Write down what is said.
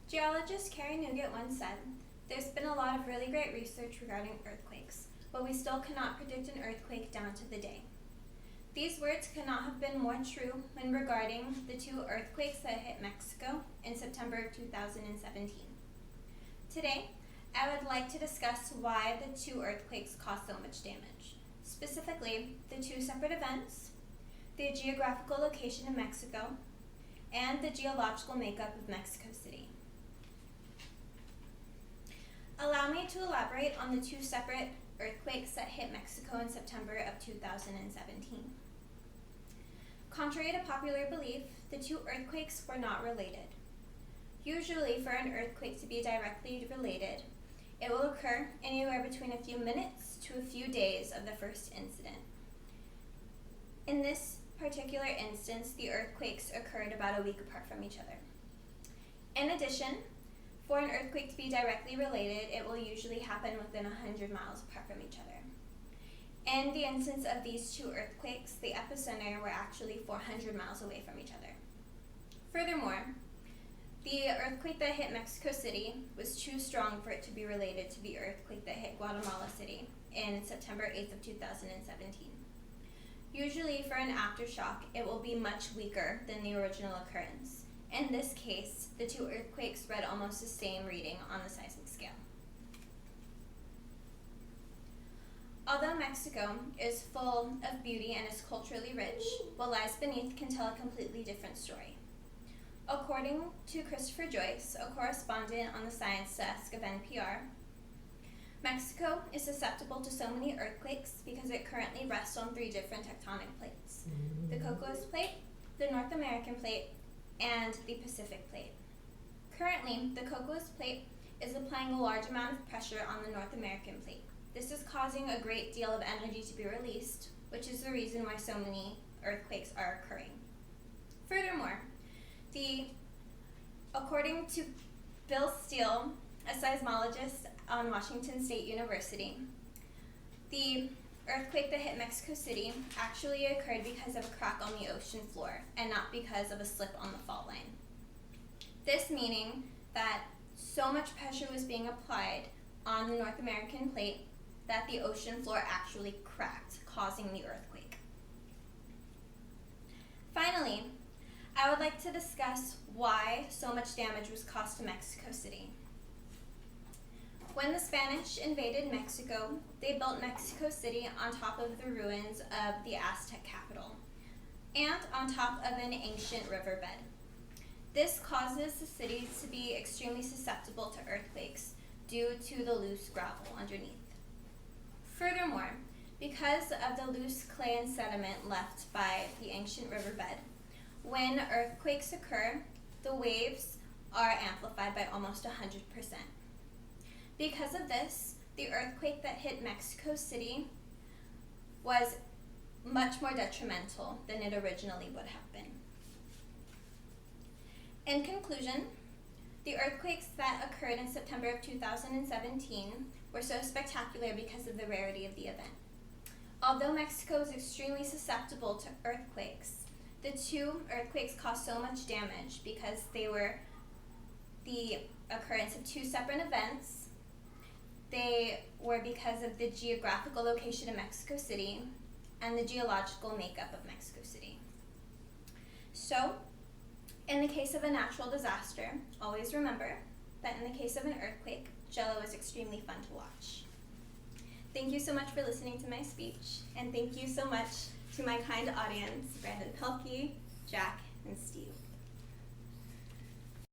Geologist Carrie Nugent once said, "There's been a lot of really great research regarding earthquakes, but we still cannot predict an earthquake down to the day." These words could not have been more true when regarding the two earthquakes that hit Mexico in September of 2017. Today, I would like to discuss why the two earthquakes caused so much damage. Specifically, the two separate events, the geographical location of Mexico, and the geological makeup of Mexico City. Allow me to elaborate on the two separate earthquakes that hit Mexico in September of 2017. Contrary to popular belief, the two earthquakes were not related. Usually, for an earthquake to be directly related, it will occur anywhere between a few minutes to a few days of the first incident. In this particular instance, the earthquakes occurred about a week apart from each other. In addition, for an earthquake to be directly related, it will usually happen within 100 miles apart from each other. In the instance of these two earthquakes, the epicenter were actually 400 miles away from each other. Furthermore, the earthquake that hit Mexico City was too strong for it to be related to the earthquake that hit Guatemala City in September 8th of 2017. Usually for an aftershock, it will be much weaker than the original occurrence. In this case, the two earthquakes read almost the same reading on the seismic scale. Although Mexico is full of beauty and is culturally rich, what lies beneath can tell a completely different story. According to Christopher Joyce, a correspondent on the science desk of NPR, Mexico is susceptible to so many earthquakes because it currently rests on three different tectonic plates: the Cocos Plate, the North American Plate, and the Pacific Plate. Currently, the Cocos Plate is applying a large amount of pressure on the North American Plate. This is causing a great deal of energy to be released, which is the reason why so many earthquakes are occurring. Furthermore, according to Bill Steele, a seismologist on Washington State University, the earthquake that hit Mexico City actually occurred because of a crack on the ocean floor and not because of a slip on the fault line. This meaning that so much pressure was being applied on the North American Plate that the ocean floor actually cracked, causing the earthquake. Finally, I would like to discuss why so much damage was caused to Mexico City. When the Spanish invaded Mexico, they built Mexico City on top of the ruins of the Aztec capital and on top of an ancient riverbed. This causes the city to be extremely susceptible to earthquakes due to the loose gravel underneath. Furthermore, because of the loose clay and sediment left by the ancient riverbed, when earthquakes occur, the waves are amplified by almost 100%. Because of this, the earthquake that hit Mexico City was much more detrimental than it originally would have been. In conclusion, the earthquakes that occurred in September of 2017 were so spectacular because of the rarity of the event. Although Mexico is extremely susceptible to earthquakes, the two earthquakes caused so much damage because they were the occurrence of two separate events. They were because of the geographical location of Mexico City and the geological makeup of Mexico City. So, in the case of a natural disaster, always remember that in the case of an earthquake, Jello is extremely fun to watch. Thank you so much for listening to my speech, and thank you so much to my kind audience, Brandon Pelkey, Jack, and Steve.